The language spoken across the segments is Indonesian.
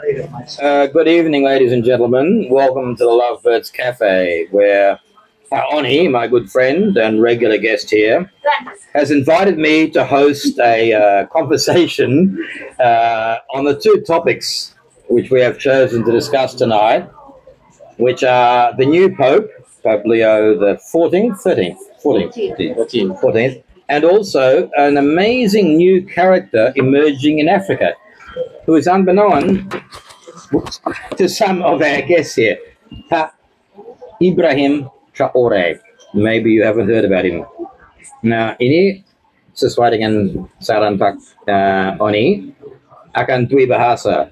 Good evening, ladies and gentlemen. Welcome to the Lovebirds Cafe, where Oni, my good friend and regular guest here, has invited me to host a conversation on the two topics which we have chosen to discuss tonight, which are the new Pope, Pope Leo the 14th, 13th, 14th, and also an amazing new character emerging in Africa, who is unbeknown to some of our guests here, Pak Ibrahim Traore. Maybe you haven't heard about him. Nah, ini sesuai dengan saran Pak Oni, akan tui bahasa.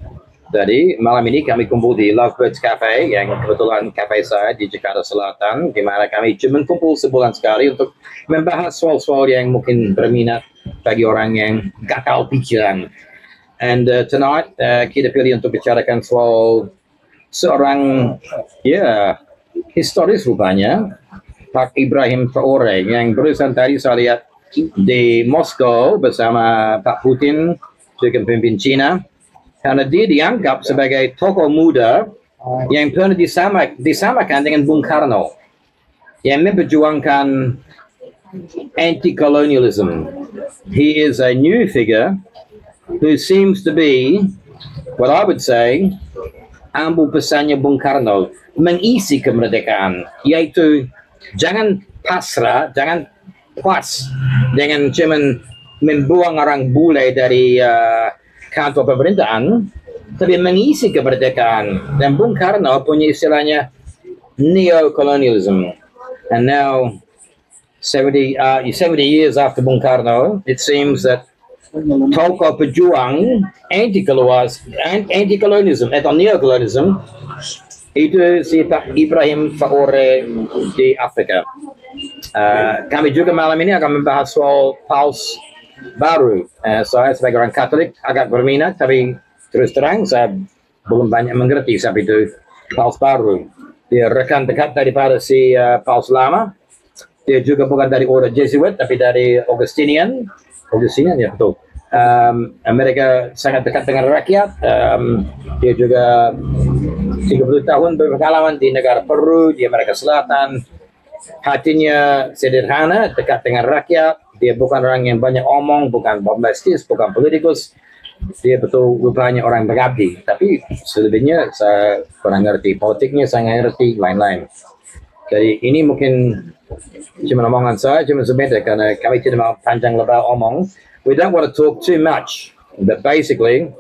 Jadi malam ini kami kumpul di Lovebirds Cafe, yang kebetulan cafe saya di Jakarta Selatan, di mana kami cuma kumpul sebulan sekali untuk membahas soal-soal yang mungkin berminat bagi orang yang gatal pikiran. And tonight kita pilih untuk bicarakan soal seorang historis rupanya, Pak Ibrahim Traore, yang barusan tadi saya lihat di Moskow bersama Pak Putin, juga pemimpin Cina, karena dia dianggap sebagai tokoh muda yang pernah disamakan dengan Bung Karno, yang memperjuangkan anti-colonialism. He is a new figure who seems to be, what I would say, ambil pesannya Bung Karno, mengisi kemerdekaan, yaitu jangan pasrah, jangan puas dengan cuman membuang orang bule dari kantor pemerintahan, tapi mengisi kemerdekaan. Dan Bung Karno punya istilahnya neo-colonialism. And now, 70 years after Bung Karno, it seems that tokoh pejuang anti-kolonialism atau neo-kolonialism itu si Pak Ibrahim Traore di Afrika. Kami juga malam ini akan membahas soal Paus baru. Saya sebagai orang Katolik agak berminat, tapi terus terang saya belum banyak mengerti siapa itu Paus baru. Dia rekan dekat daripada si Paus lama. Dia juga bukan dari order Jesuit, tapi dari Augustinian ya, betul. Mereka sangat dekat dengan rakyat. Dia juga 30 tahun berpengalaman di negara Peru, di Amerika Selatan. Hatinya sederhana, dekat dengan rakyat. Dia bukan orang yang banyak omong, bukan bombastis, bukan politikus. Dia betul rupanya orang berbakti. Tapi selebihnya saya kurang ngerti. Politiknya saya nggak ngerti, lain-lain. Jadi ini mungkin cuma omongan saya, cuma sebentar karena kami tidak mau panjang lebar omong. We don't want to talk too much, but basically,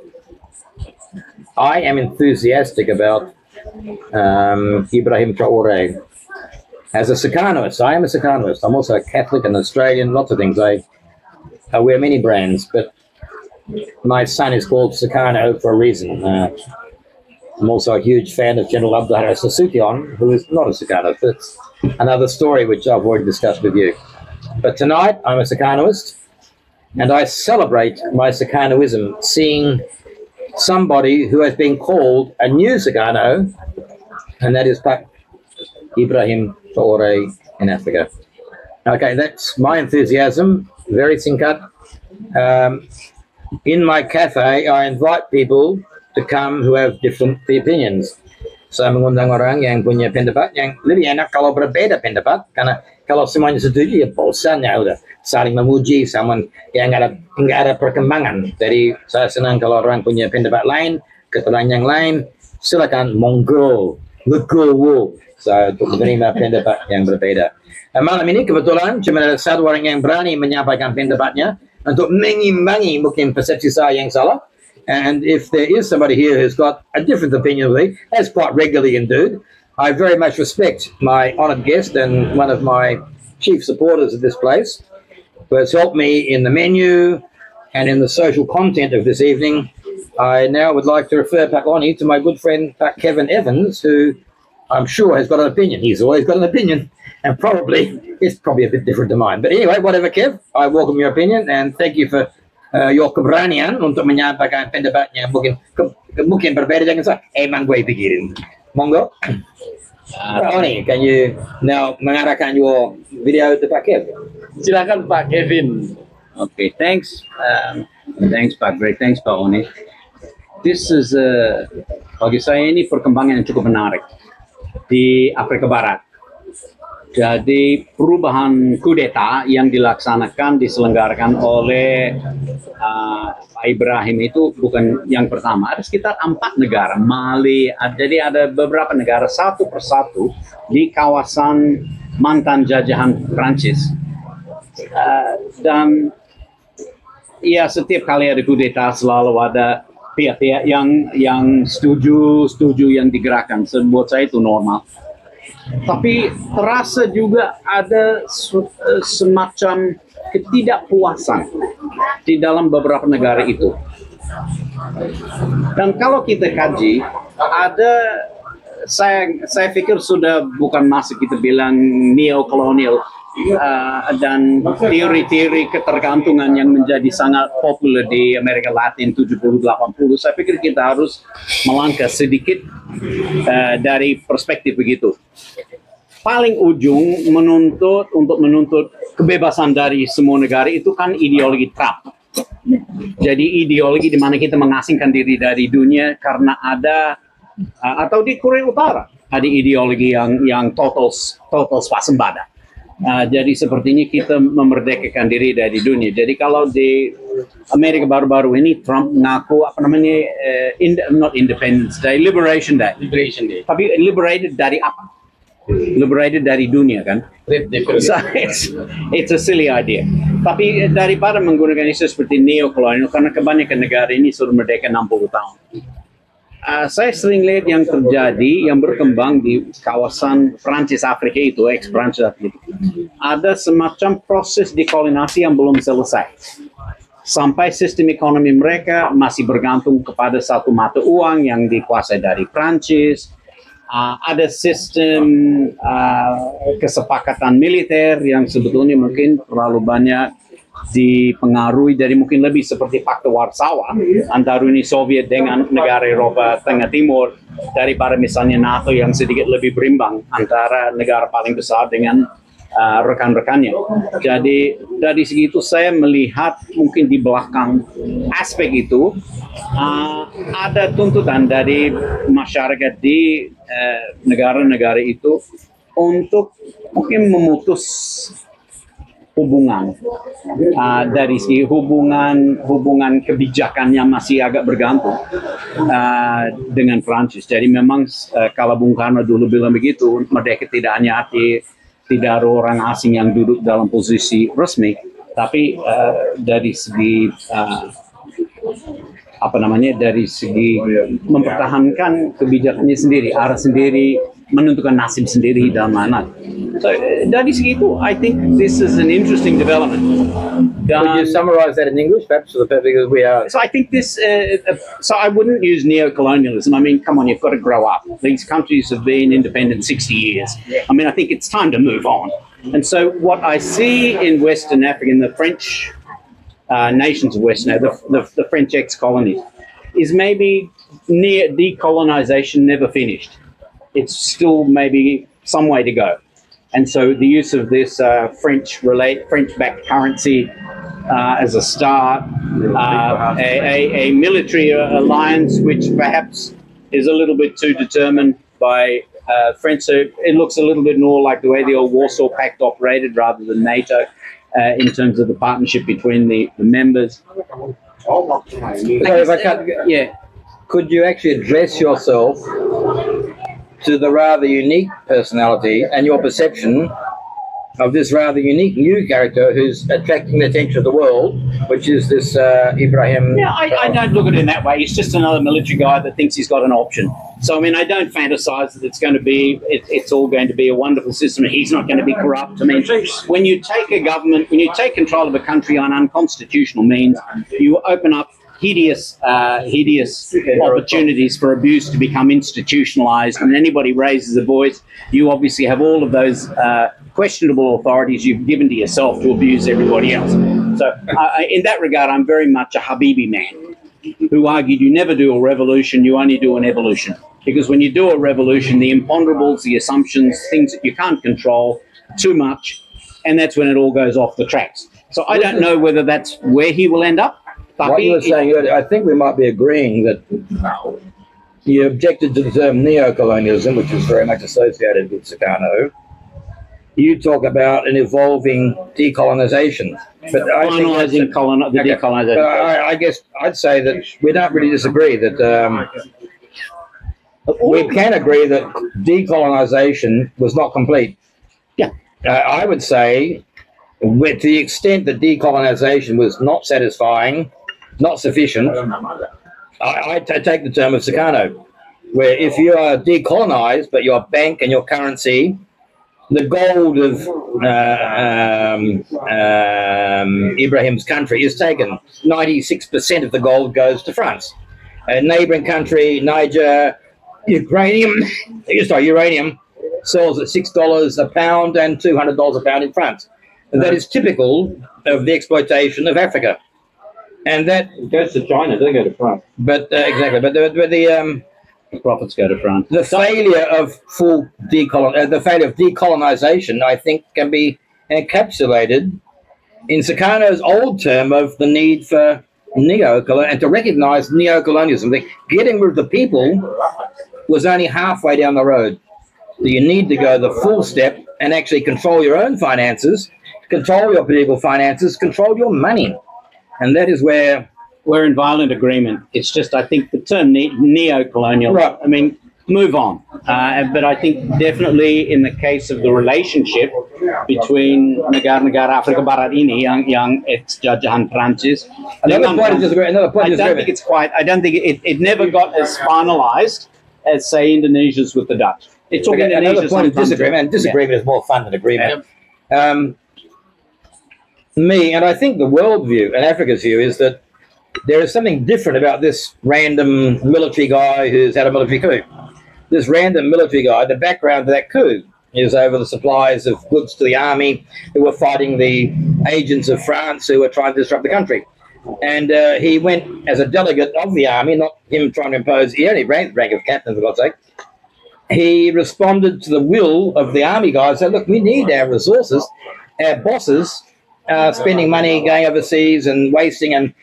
I am enthusiastic about Ibrahim Traore. As a Sukarnoist, I am a Sukarnoist. I'm also a Catholic and Australian, lots of things. I wear many brands, but my son is called Sukarno for a reason. I'm also a huge fan of General Abdullah Sasukyan, who is not a Sukarno. That's another story which I've already discussed with you. But tonight, I'm a Sukarnoist, and I celebrate my Sukarnoism, seeing somebody who has been called a new Sukarno, and that is Pak Ibrahim Traore in Africa. Okay, that's my enthusiasm, very singkat. In my cafe, I invite people to come who have different opinions. Saya mengundang orang yang punya pendapat yang lebih enak kalau berbeda pendapat, karena kalau semuanya setuju ya bosan, ya udah saling memuji sama yang nggak ada perkembangan. Jadi saya senang kalau orang punya pendapat lain, keterangan yang lain, silakan monggo, legowo saya untuk menerima pendapat yang berbeda. Malam ini kebetulan cuma ada satu orang yang berani menyampaikan pendapatnya untuk mengimbangi mungkin persepsi saya yang salah. And if there is somebody here who's got a different opinion of me, as quite regularly indeed, I very much respect my honoured guest and one of my chief supporters of this place, who has helped me in the menu and in the social content of this evening. I now would like to refer Pak Oni to my good friend Pak Kevin Evans, who I'm sure has got an opinion. He's always got an opinion, and it's probably a bit different to mine. But anyway, whatever, Kev, I welcome your opinion and thank you for your keberanian untuk menyampaikan pendapatnya mungkin berbeda dengan saya. Emang gue pikirin. Monggo. Oni, can you now mengarahkan your video to Pak Kev? Silakan Pak Kevin. Okay, thanks. Thanks Pak Greg. Thanks Pak Oni. this is bagi saya ini perkembangan yang cukup menarik di Afrika Barat. Jadi perubahan kudeta yang diselenggarakan oleh Pak Ibrahim itu bukan yang pertama. Ada sekitar 4 negara, Mali, jadi ada beberapa negara satu persatu di kawasan mantan jajahan Prancis. Dan ya setiap kali ada kudeta selalu ada pihak-pihak yang setuju yang digerakkan. Buat saya itu normal. Tapi terasa juga ada semacam ketidakpuasan di dalam beberapa negara itu. Dan kalau kita kaji, saya pikir sudah bukan masa kita bilang neokolonial dan teori-teori ketergantungan yang menjadi sangat populer di Amerika Latin 70-80. Saya pikir kita harus melangkah sedikit dari perspektif begitu. Paling ujung untuk menuntut kebebasan dari semua negara itu kan ideologi Trump. Jadi ideologi di mana kita mengasingkan diri dari dunia karena ada atau di Korea Utara ada ideologi yang total swasembada. Jadi sepertinya kita memerdekakan diri dari dunia. Jadi kalau di Amerika baru-baru ini Trump mengaku not Independence Day, Liberation Day. Tapi liberated dari apa? Liberated dari dunia kan? So it's a silly idea. Tapi daripada menggunakan isu seperti neokolonial, karena kebanyakan negara ini sudah merdeka 60 tahun. Saya sering lihat yang terjadi, yang berkembang di kawasan Prancis Afrika itu, ex-Prancis Afrika itu. Ada semacam proses dekolonisasi yang belum selesai. Sampai sistem ekonomi mereka masih bergantung kepada satu mata uang yang dikuasai dari Prancis. Ada sistem kesepakatan militer yang sebetulnya mungkin terlalu banyak dipengaruhi dari mungkin lebih seperti Pakta Warsawa antara Uni Soviet dengan negara Eropa Tengah Timur daripada misalnya NATO yang sedikit lebih berimbang antara negara paling besar dengan rekan-rekannya. Jadi dari segi itu saya melihat mungkin di belakang aspek itu ada tuntutan dari masyarakat di negara-negara itu untuk mungkin memutus hubungan dari segi hubungan kebijakan yang masih agak bergantung dengan Prancis. Jadi memang kalau Bung Karno dulu bilang begitu, merdeka tidak hanya arti tidak ada orang asing yang duduk dalam posisi resmi, tapi dari segi dari segi mempertahankan kebijakannya sendiri, arah sendiri, menentukan nasib sendiri dalam mana. So dari segi itu, I think this is an interesting development. Could you summarize that in English, perhaps, because we are... So I think this, so I wouldn't use neocolonialism. I mean, come on, you've got to grow up. These countries have been independent 60 years. I mean, I think it's time to move on. And so what I see in Western Africa, in the French nations of Western Africa, the French ex-colonies, is maybe near decolonization never finished. It's still maybe some way to go. And so the use of this French-backed currency as a start, a military alliance which perhaps is a little bit too determined by French. So it looks a little bit more like the way the old Warsaw Pact operated rather than NATO in terms of the partnership between the members. So if I cut, could you actually address yourself to the rather unique personality and your perception of this rather unique new character who's attracting the attention of the world, which is this Ibrahim? Yeah, I don't look at it in that way. He's just another military guy that thinks he's got an option. So, I mean, I don't fantasize that it's all going to be a wonderful system and he's not going to be corrupt. I mean, when you take a government, when you take control of a country on unconstitutional means, you open up hideous opportunities for abuse to become institutionalized, and anybody raises a voice, you obviously have all of those questionable authorities you've given to yourself to abuse everybody else. So in that regard, I'm very much a Habibi man who argued you never do a revolution, you only do an evolution. Because when you do a revolution, the imponderables, the assumptions, things that you can't control too much, and that's when it all goes off the tracks. So I don't know whether that's where he will end up, what you were saying earlier, I think we might be agreeing that you objected to the term neo-colonialism, which is very much associated with Sukarno. You talk about an evolving decolonization. But I think Finalising the decolonization. I guess I'd say that we don't really disagree that we can agree that decolonization was not complete. Yeah. I would say, with the extent that decolonization was not satisfying, not sufficient, I take the term of Sukarno, where if you are decolonized, but your bank and your currency, the gold of Ibrahim's country is taken. 96% of the gold goes to France. A neighboring country, Niger, uranium sells at $6 a pound and $200 a pound in France. And that is typical of the exploitation of Africa. And that goes to China, doesn't go to France. But exactly. But The profits go to France. the failure of decolonization, I think, can be encapsulated in Sukarno's old term of the need for and to recognize neo-colonialism. Getting rid of the people was only halfway down the road. So you need to go the full step and actually control your own finances, control your political finances, control your money. And that is where We're in violent agreement. It's just, I think, the term neo-colonial, Right. I mean, move on. But I think definitely in the case of the relationship between negara-negara Afrika Barat ini yang ex-jajahan Prancis. another point of disagreement. I don't think it's quite, I don't think it never got as finalized as, say, Indonesia's with the Dutch. It took Another Indonesia point of some time to- disagreement, and disagreement is more fun than agreement. And I think the world view and Africa's view is that there is something different about this random military guy who's had a military coup. This random military guy, the background to that coup is over the supplies of goods to the army who were fighting the agents of France who were trying to disrupt the country. And he went as a delegate of the army, not him trying to impose, he only rank of captain, for God's sake. He responded to the will of the army guys, said, look, we need our resources. Our bosses are spending money going overseas and wasting, and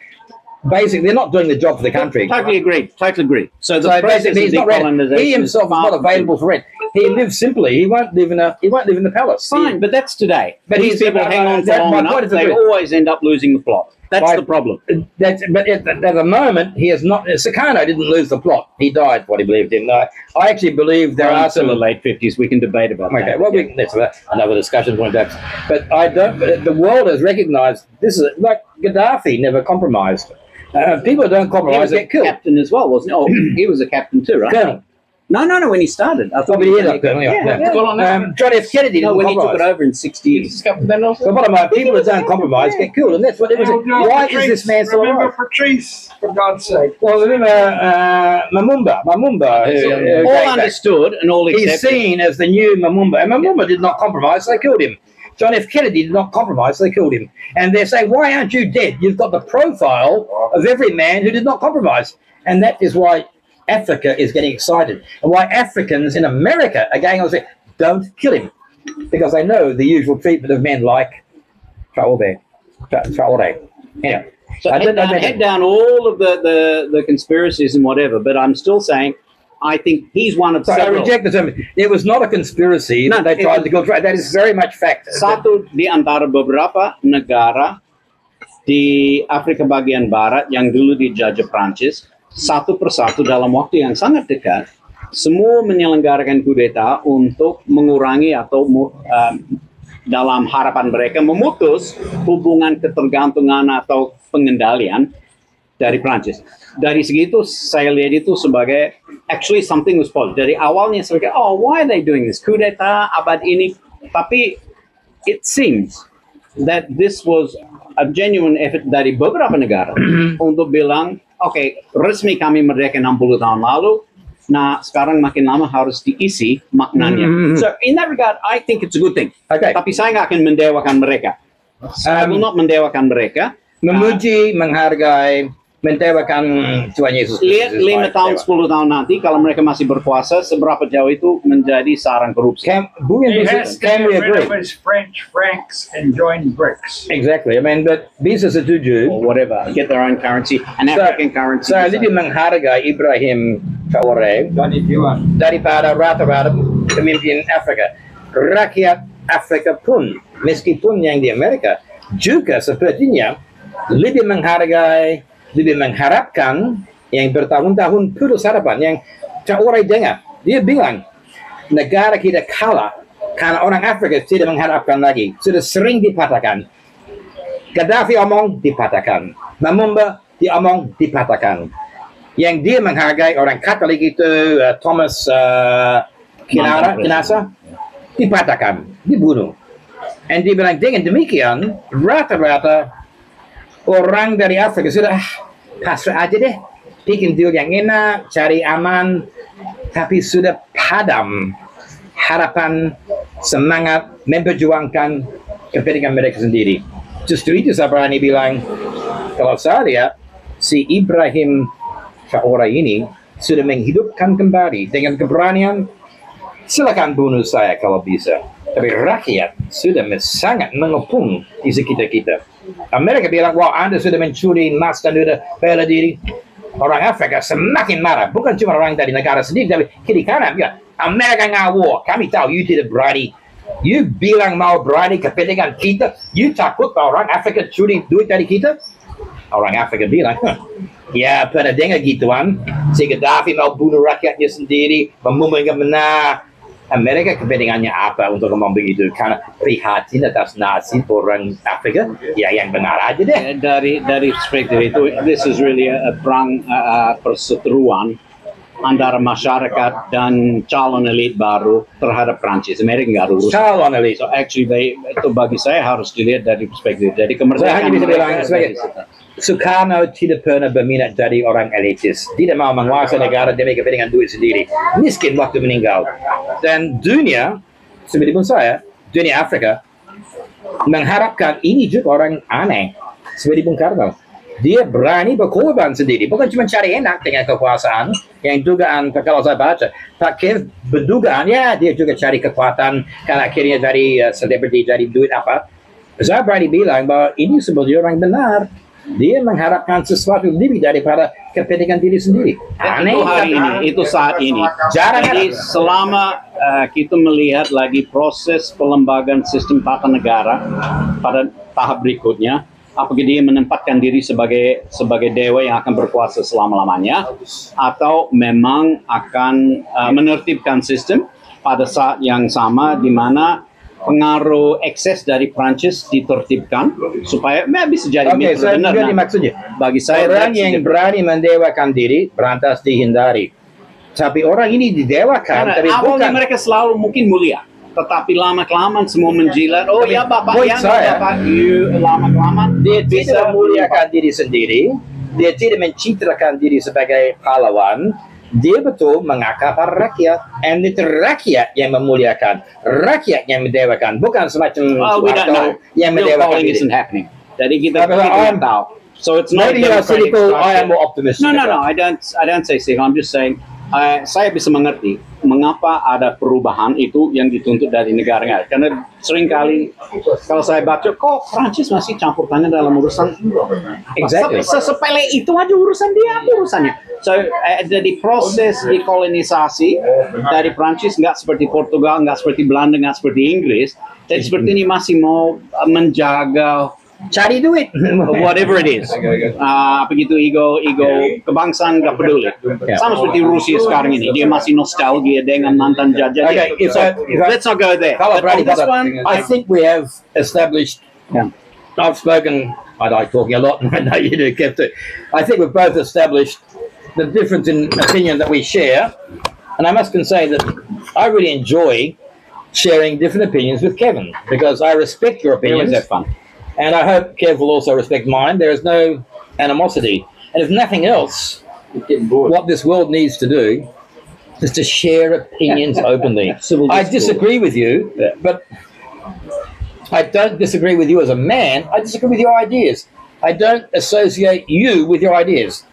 basically they're not doing the job for the country. Totally agree. Totally agree. So the So process basically, of he's not ready. decolonization He himself is not available for rent. He lives simply. He won't live in the palace. Fine, but that's today. But These he's- people hang on for that- long my enough, point is they that- always end up losing the plot. That's Right. the problem. But at the moment, he has not. Sukarno didn't lose the plot. He died for what he believed in. I actually believe there are Still some. the late 50s. We can debate about Okay, that. well, that's another discussion point. But I don't. The world has recognised this is like Gaddafi never compromised. People who don't He compromise was a get killed. captain as well, wasn't he? Oh, he was a captain too, right? Colonel. No, when he started. I thought Probably he was ended only up colonel. Yeah. John F. Kennedy No, didn't when he took it compromise. over in 60s. The bottom line, people who don't compromise get killed, and that's what it was. Why is this man still Remember alive? Patrice, for God's sake. Well, remember Mamumba, who All came back. understood and all He's accepted. seen as the new Mamumba, and Mamumba did not compromise, so they killed him. John F. Kennedy did not compromise, so they killed him. And they're saying, why aren't you dead? You've got the profile of every man who did not compromise. And that is why Africa is getting excited, and why Africans in America are going on saying, don't kill him, because they know the usual treatment of men like Traore. Anyway, So I don't know that- head down all of the conspiracies and whatever, but I'm still saying I think he's one of so I several. reject the term. It was not a conspiracy No, that they it tried was- to kill Traore. That is very much fact. Satu di antara beberapa negara di Afrika bagian Barat yang dulu dijajah Prancis, satu persatu dalam waktu yang sangat dekat, semua menyelenggarakan kudeta untuk mengurangi atau dalam harapan mereka memutus hubungan ketergantungan atau pengendalian dari Prancis. Dari segitu saya lihat itu sebagai actually something was spoiled. Dari awalnya sebagai why are they doing this? Kudeta abad ini. Tapi it seems that this was a genuine effort dari beberapa negara untuk bilang, oke, resmi kami merdeka 60 tahun lalu. Nah, sekarang makin lama harus diisi maknanya. So in that regard, I think it's a good thing. Okay. Tapi saya nggak akan mendewakan mereka. I will not mendewakan mereka. Memuji, menghargai mendewakan Tuhan Yesus Lihat Kristus. 5 tahun, 10 tahun nanti, kalau mereka masih berkuasa, seberapa jauh itu menjadi sarang korupsi. He has to Can we get rid agree? of his French francs and join BRICS. Exactly. I mean, but bisa setuju. Or whatever, get their own currency, an African currency. Saya lebih menghargai Ibrahim Traore daripada rata-rata pemimpin Afrika. Rakyat Afrika pun, meskipun yang di Amerika, juga sepertinya lebih menghargai, lebih mengharapkan yang bertahun-tahun putus harapan. Yang Traore dengar, dia bilang, negara kita kalah karena orang Afrika tidak mengharapkan lagi. Sudah sering dipatahkan. Gaddafi omong dipatahkan. Lumumba diomong dipatahkan. Yang dia menghargai orang Katolik itu Thomas Kinasa dipatahkan, dibunuh. Dan dia bilang dengan demikian rata-rata orang dari Afrika sudah pasrah aja deh, bikin deal yang enak, cari aman, tapi sudah padam harapan, semangat memperjuangkan kepentingan mereka sendiri. Justru itu saya berani bilang, kalau saya lihat si Ibrahim Traore ini sudah menghidupkan kembali dengan keberanian. Silakan bunuh saya kalau bisa, tapi rakyat sudah sangat mengepung di sekitar kita. Amerika bilang, wah Anda sudah mencuri emas dan sudah bela diri. Orang Afrika semakin marah, bukan cuma orang dari negara sendiri, tapi kiri kanan bilang, Amerika ngawur, kami tahu you tidak berani. You bilang mau berani kepentingan kita, you takut orang Afrika curi duit dari kita? Orang Afrika bilang, ya pernah dengar gituan, si Gaddafi mau bunuh rakyatnya sendiri, memumumkan benar. Amerika kepentingannya apa untuk ngomong begitu? Karena prihatin atas nasib orang Afrika, ya yang benar aja deh. Dari perspektif itu, this is really a perang perseteruan antara masyarakat dan calon elit baru terhadap Prancis. Amerika nggak ada urusan. Calon elit. So actually, itu bagi saya harus dilihat dari perspektif. Jadi Saya kemerdekaan hanya bisa bilang mereka sebagai Soekarno tidak pernah berminat dari orang elitis, tidak mau menguasai negara demi kepentingan duit sendiri, miskin waktu meninggal. Dan dunia, seperti pun saya, dunia Afrika mengharapkan ini juga orang aneh, seperti Bung Karno. Dia berani berkorban sendiri, bukan cuma cari enak dengan kekuasaan. Yang dugaan, kalau saya baca, Pak Kev berdugaan, ya dia juga cari kekuatan, karena akhirnya dari selebriti, dari duit apa. Saya berani bilang bahwa ini sebenarnya orang benar. Dia mengharapkan sesuatu lebih daripada kepentingan diri sendiri. Aneh itu hari ini, itu saat ini. Jarang Jadi selama kita melihat lagi proses pelembagaan sistem tata negara pada tahap berikutnya, apakah dia menempatkan diri sebagai dewa yang akan berkuasa selama-lamanya, atau memang akan menertibkan sistem pada saat yang sama di mana pengaruh ekses dari Prancis ditertibkan supaya bisa jadi Oke, saya benar. mengerti maksudnya. Bagi saya Orang yang berani mendewakan diri berantas dihindari. Tapi orang ini didewakan, karena tapi awalnya bukan. mereka selalu mungkin mulia, tetapi lama-kelamaan semua menjilat. Oh Tapi ya Bapak, poin yang saya, Bapak, lama-kelamaan Dia tidak bisa memuliakan diri sendiri, dia tidak mencitrakan diri sebagai pahlawan, dia betul mengakar para rakyat, and itu rakyat yang memuliakan, rakyat yang mendewakan, bukan semacam we don't know. yang Still mendewakan polling diri. isn't happening. Jadi kita Tapi tidak tahu. So it's not Maybe you are democratic cynical, I structure. am more optimistic. No. I don't say cynical. I'm just saying saya bisa mengerti mengapa ada perubahan itu yang dituntut dari negara-negara. Karena seringkali kalau saya baca, kok Prancis masih campur tangan dalam urusan Exactly. sepele itu aja urusan dia, apa urusannya? So jadi proses dekolonisasi dari Prancis nggak seperti Portugal, nggak seperti Belanda, nggak seperti Inggris. Jadi seperti ini masih mau menjaga Cari duit. whatever it is. Begitu ego kebangsaan nggak peduli. Yeah. Sama seperti Rusia sekarang ini, dia masih nostalgia dengan mantan jajah. Okay, if Let's not go there. Kalau But berani on this pada- one, I think we have established. Yeah. I've spoken. I like talking a lot. I know you do, Kev, too. I think we've both established the difference in opinion that we share, and I must say that I really enjoy sharing different opinions with Kevin because I respect your we always opinions, have fun. and I hope Kev will also respect mine. There is no animosity, and if nothing else, what this world needs to do is to share opinions openly. Civil I discourse. disagree with you, but I don't disagree with you as a man. I disagree with your ideas. I don't associate you with your ideas.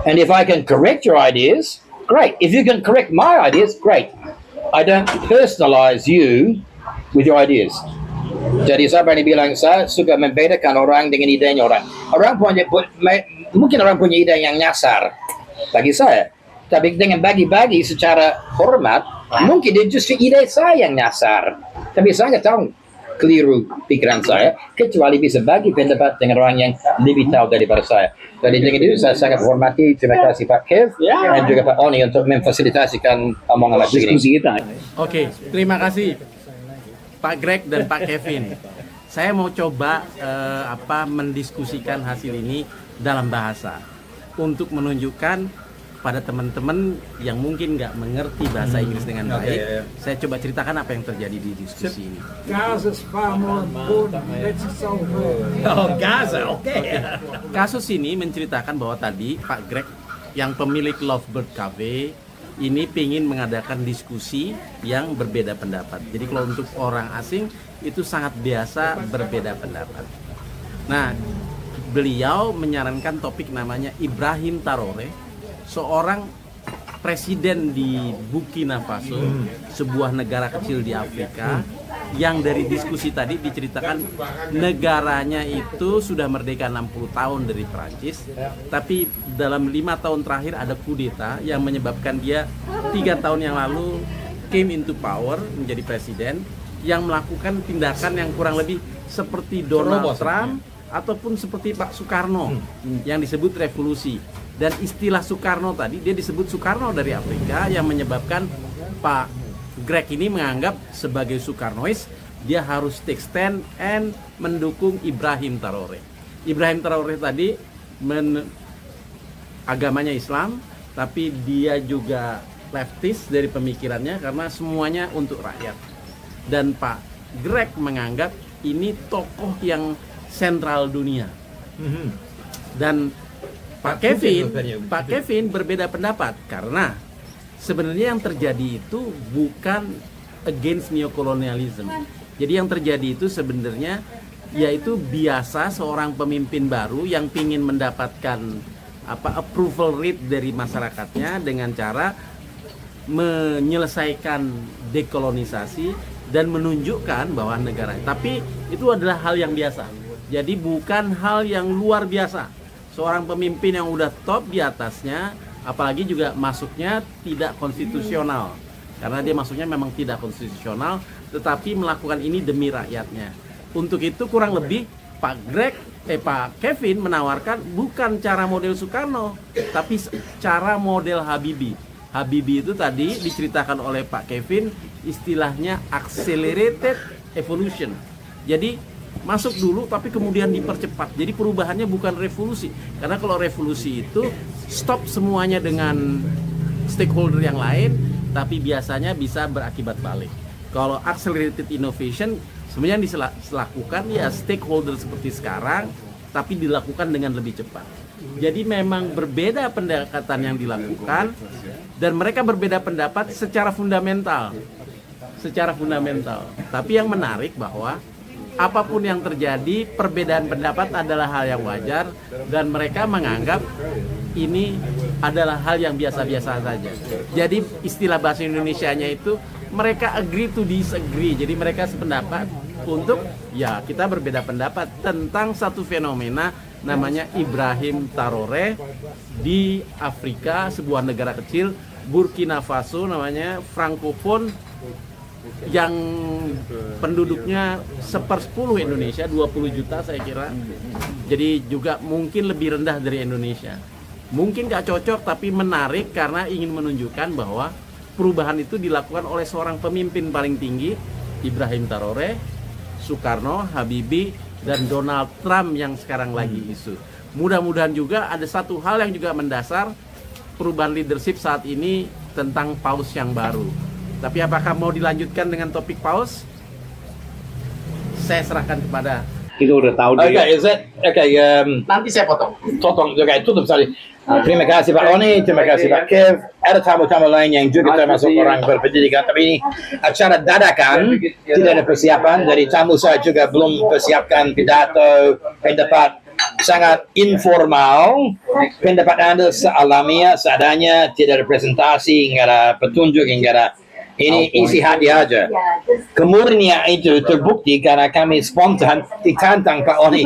And if I can correct your ideas, great. If you can correct my ideas, great. I don't personalize you with your ideas. Jadi saya berani bilang saya suka membedakan orang dengan idenya orang. Orang punya mungkin orang punya ide yang nyasar bagi saya, tapi dengan bagi-bagi secara hormat, mungkin dia justru ide saya yang nyasar. Tapi saya nggak tahu keliru pikiran saya, kecuali bisa bagi pendapat dengan orang yang lebih tahu daripada saya. Jadi dengan itu saya sangat hormati. Terima kasih Pak Kev dan juga Pak Oni untuk memfasilitasikan omongan diskusi kita. Oke, terima kasih Pak Greg dan Pak Kevin. Saya mau coba mendiskusikan hasil ini dalam bahasa untuk menunjukkan pada teman-teman yang mungkin nggak mengerti bahasa Inggris dengan baik. Saya coba ceritakan apa yang terjadi di diskusi ini. Gaza's far more important. Let's solve it. Oh, Gaza, oke. Kasus ini menceritakan bahwa tadi Pak Greg yang pemilik Lovebird Cafe ini ingin mengadakan diskusi yang berbeda pendapat. Jadi kalau untuk orang asing itu sangat biasa berbeda pendapat. Nah, beliau menyarankan topik namanya Ibrahim Traoré, seorang presiden di Burkina Faso, sebuah negara kecil di Afrika, yang dari diskusi tadi diceritakan negaranya itu sudah merdeka 60 tahun dari Perancis, tapi dalam 5 tahun terakhir ada kudeta yang menyebabkan dia 3 tahun yang lalu came into power, menjadi presiden, yang melakukan tindakan yang kurang lebih seperti Donald Trump ataupun seperti Pak Soekarno yang disebut revolusi. Dan istilah Soekarno tadi, dia disebut Soekarno dari Afrika, yang menyebabkan Pak Greg ini menganggap sebagai Soekarnois dia harus take stand and mendukung Ibrahim Traoré. Ibrahim Traoré tadi agamanya Islam, tapi dia juga leftist dari pemikirannya karena semuanya untuk rakyat. Dan Pak Greg menganggap ini tokoh yang sentral dunia. Dan Pak Kevin berbeda pendapat karena sebenarnya yang terjadi itu bukan against neocolonialism. Jadi yang terjadi itu sebenarnya yaitu biasa seorang pemimpin baru yang ingin mendapatkan approval rate dari masyarakatnya dengan cara menyelesaikan dekolonisasi dan menunjukkan bahwa negara. Tapi itu adalah hal yang biasa. Jadi bukan hal yang luar biasa. Seorang pemimpin yang udah top di atasnya, apalagi juga masuknya tidak konstitusional. Karena dia masuknya memang tidak konstitusional, tetapi melakukan ini demi rakyatnya. Untuk itu kurang lebih Pak Kevin menawarkan bukan cara model Soekarno, tapi cara model Habibie. Habibie itu tadi diceritakan oleh Pak Kevin, istilahnya accelerated evolution. Jadi masuk dulu tapi kemudian dipercepat. Jadi perubahannya bukan revolusi. Karena kalau revolusi itu stop semuanya dengan stakeholder yang lain, tapi biasanya bisa berakibat balik. Kalau accelerated innovation sebenarnya yang dilakukan ya stakeholder seperti sekarang, tapi dilakukan dengan lebih cepat. Jadi memang berbeda pendekatan yang dilakukan dan mereka berbeda pendapat secara fundamental. Tapi yang menarik bahwa apapun yang terjadi, perbedaan pendapat adalah hal yang wajar dan mereka menganggap ini adalah hal yang biasa-biasa saja. Jadi istilah bahasa Indonesianya itu mereka agree to disagree. Jadi mereka sependapat untuk ya kita berbeda pendapat tentang satu fenomena namanya Ibrahim Traoré di Afrika, sebuah negara kecil Burkina Faso namanya, francophone, yang penduduknya 1/10 Indonesia, 20 juta saya kira. Jadi juga mungkin lebih rendah dari Indonesia. Mungkin gak cocok tapi menarik karena ingin menunjukkan bahwa perubahan itu dilakukan oleh seorang pemimpin paling tinggi, Ibrahim Traoré, Soekarno, Habibie, dan Donald Trump yang sekarang lagi isu. Mudah-mudahan juga ada satu hal yang juga mendasar perubahan leadership saat ini tentang paus yang baru. Tapi apakah mau dilanjutkan dengan topik paus? Saya serahkan kepada. Kita udah tahu dia. Nanti saya potong. Tutup tadi. Terima kasih Pak Oni, terima kasih Pak Kev. Ada tamu-tamu lain yang juga termasuk orang berpendidikan. Tapi ini acara dadakan, tidak ada persiapan. Dari tamu saya juga belum persiapkan pidato, pendapat sangat informal. Pendapat Anda sealamiah, seadanya, tidak ada presentasi, nggak ada petunjuk, nggak ada ini isi hati aja. Kemurnian itu terbukti karena kami spontan ditantang Pak Oni.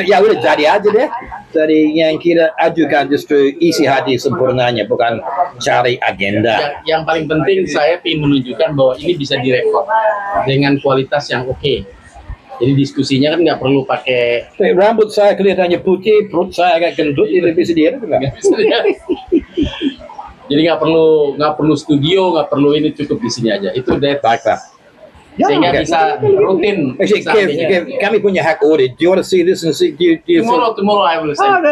Ya udah jadi aja deh. Jadi yang kita ajukan justru isi hati sempurnanya, bukan cari agenda. Yang paling penting saya ingin menunjukkan bahwa ini bisa direkod dengan kualitas yang oke. Jadi diskusinya kan nggak perlu pakai Rambut saya kelihatannya putih, perut saya agak gendut, ini bisa dilihat nggak? Jadi nggak perlu studio, nggak perlu ini, cukup di sini aja. Itu dead. Baik, Pak. Sehingga bisa rutin. Actually, Kev, kami punya hak audit. Do you want to see this and see? Do you Tomorrow I will send.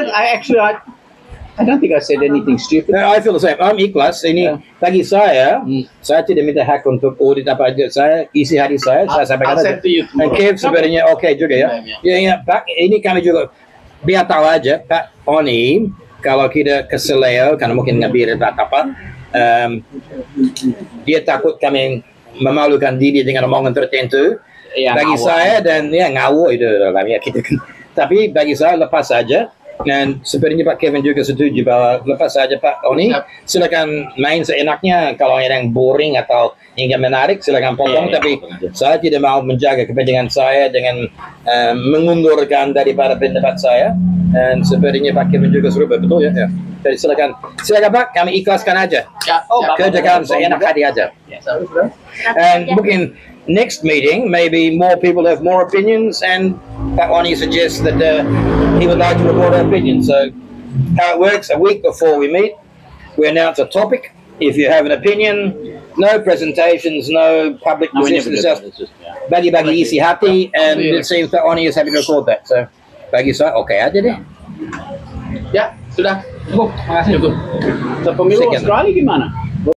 I don't think I said anything stupid. No, I feel the same. I'm ikhlas. Ini bagi saya, saya tidak minta hak untuk audit apa aja. Saya isi hati saya sampaikan I'll aja. send to you Dan tomorrow. Kev sebenarnya oke juga ya. Ya, Pak. Ini kami juga biar tahu aja, Pak Oni. Kalau kita keseleo, karena mungkin nggak apa, dia takut kami memalukan diri dengan omongan tertentu. Ya, Bagi ngawur. saya dan ya ngawur itu dalam ya kita. Tapi bagi saya lepas saja. Dan sepertinya Pak Kevin juga setuju bahwa lepas saja Pak Oni, silakan main seenaknya. Kalau ada yang boring atau yang menarik silakan potong. Tapi saya tidak mau menjaga kepentingan saya dengan mengundurkan daripada pendapat saya. Dan sepertinya Pak Kevin juga serupa, betul ya? Jadi silakan Pak, kami ikhlaskan aja. Kerjakan seenak hati aja. And mungkin next meeting, maybe more people have more opinions, and Pak Oni suggests that he would like to report our opinion. So how it works, a week before we meet, we announce a topic. If you have an opinion, no presentations, no public positions, just bagi-bagi isi hati, and it seems Pak Oni is happy to record that. So bagi saya, oke aja deh. Ya, sudah. Makasih. Cukup. Pemilu Sekian. Australia gimana?